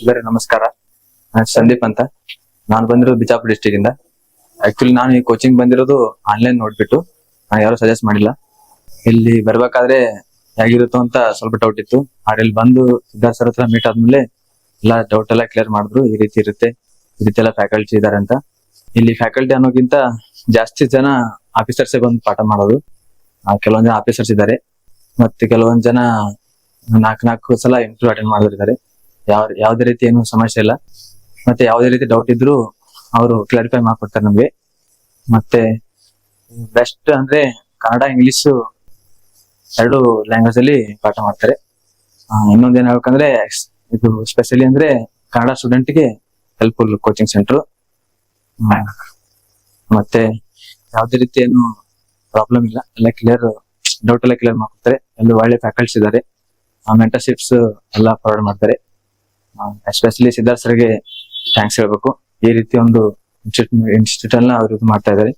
ಎಲ್ಲರಿಗೂ ನಮಸ್ಕಾರ. ನಾನು ಸಂದೀಪ್ ಅಂತ. ನಾನು ಬಂದಿರೋದು ಬಿಜಾಪುರ ಡಿಸ್ಟಿಕ್ ಇಂದ. ಆಕ್ಚುಲಿ ನಾನು ಈ ಕೋಚಿಂಗ್ ಬಂದಿರೋದು ಆನ್ಲೈನ್ ನೋಡ್ಬಿಟ್ಟು, ನಾನು ಯಾರು ಸಜೆಸ್ಟ್ ಮಾಡಿಲ್ಲ. ಇಲ್ಲಿ ಬರ್ಬೇಕಾದ್ರೆ ಹೇಗಿರುತ್ತೋ ಅಂತ ಸ್ವಲ್ಪ ಡೌಟ್ ಇತ್ತು. ಆದ್ರೆ ಇಲ್ಲಿ ಬಂದು ಸಿದ್ಧಾರ್ಥ ಸರ್ ಹತ್ರ ಮೀಟ್ ಆದ್ಮೇಲೆ ಎಲ್ಲ ಡೌಟ್ ಎಲ್ಲ ಕ್ಲಿಯರ್ ಮಾಡಿದ್ರು. ಈ ರೀತಿ ಇರುತ್ತೆ, ಈ ರೀತಿ ಎಲ್ಲ ಫ್ಯಾಕಲ್ಟಿ ಇದಾರೆ ಅಂತ. ಇಲ್ಲಿ ಫ್ಯಾಕಲ್ಟಿ ಅನ್ನೋಕ್ಕಿಂತ ಜಾಸ್ತಿ ಜನ ಆಫೀಸರ್ಸ್ ಬಂದು ಪಾಠ ಮಾಡೋದು. ಕೆಲವೊಂದ್ ಜನ ಆಫೀಸರ್ಸ್ ಇದ್ದಾರೆ, ಮತ್ತೆ ಕೆಲವೊಂದ್ ಜನ ನಾಲ್ಕು ಸಲ ಇಂಟರ್ವ್ಯೂ ಅಟೆಂಡ್ ಮಾಡಿದ್ದಾರೆ. ಯಾವ್ದೇ ರೀತಿ ಏನು ಸಮಸ್ಯೆ ಇಲ್ಲ. ಮತ್ತೆ ಯಾವ್ದೇ ರೀತಿ ಡೌಟ್ ಇದ್ರು ಅವರು ಕ್ಲಾರಿಫೈ ಮಾಡ್ಕೊಡ್ತಾರೆ ನಮ್ಗೆ. ಮತ್ತೆ ಬೆಸ್ಟ್ ಅಂದ್ರೆ ಕನ್ನಡ ಇಂಗ್ಲಿಷ್ ಎರಡು ಲ್ಯಾಂಗ್ವೇಜ್ ಅಲ್ಲಿ ಪಾಠ ಮಾಡ್ತಾರೆ. ಇನ್ನೊಂದೇನ್ ಹೇಳ್ಬೇಕಂದ್ರೆ ಇದು ಸ್ಪೆಷಲಿ ಅಂದ್ರೆ ಕನ್ನಡ ಸ್ಟೂಡೆಂಟ್ ಗೆ ಹೆಲ್ಪ್ಫುಲ್ ಕೋಚಿಂಗ್ ಸೆಂಟರ್. ಮತ್ತೆ ಯಾವ್ದೇ ರೀತಿ ಏನು ಪ್ರಾಬ್ಲಮ್ ಇಲ್ಲ, ಎಲ್ಲ ಕ್ಲಿಯರ್, ಡೌಟ್ ಎಲ್ಲ ಕ್ಲಿಯರ್ ಮಾಡ್ಕೊಡ್ತಾರೆ. ಎಲ್ಲ ಒಳ್ಳೆ ಫ್ಯಾಕಲ್ಟೀಸ್ ಇದ್ದಾರೆ. ಮೆಂಟರ್ಶಿಪ್ಸ್ ಎಲ್ಲ ಪ್ರೊವೈಡ್ ಮಾಡ್ತಾರೆ. ಎಸ್ಪೆಷಲಿ ಸಿದ್ಧಾರ್ಥ ಸರ್ಗೆ ಥ್ಯಾಂಕ್ಸ್ ಹೇಳ್ಬೇಕು. ಈ ರೀತಿ ಒಂದು ಇನ್ಸ್ಟಿಟ್ಯೂಟ್ ಅನ್ನ ಅವ್ರು ಇದು ಮಾಡ್ತಾ ಇದ್ದಾರೆ.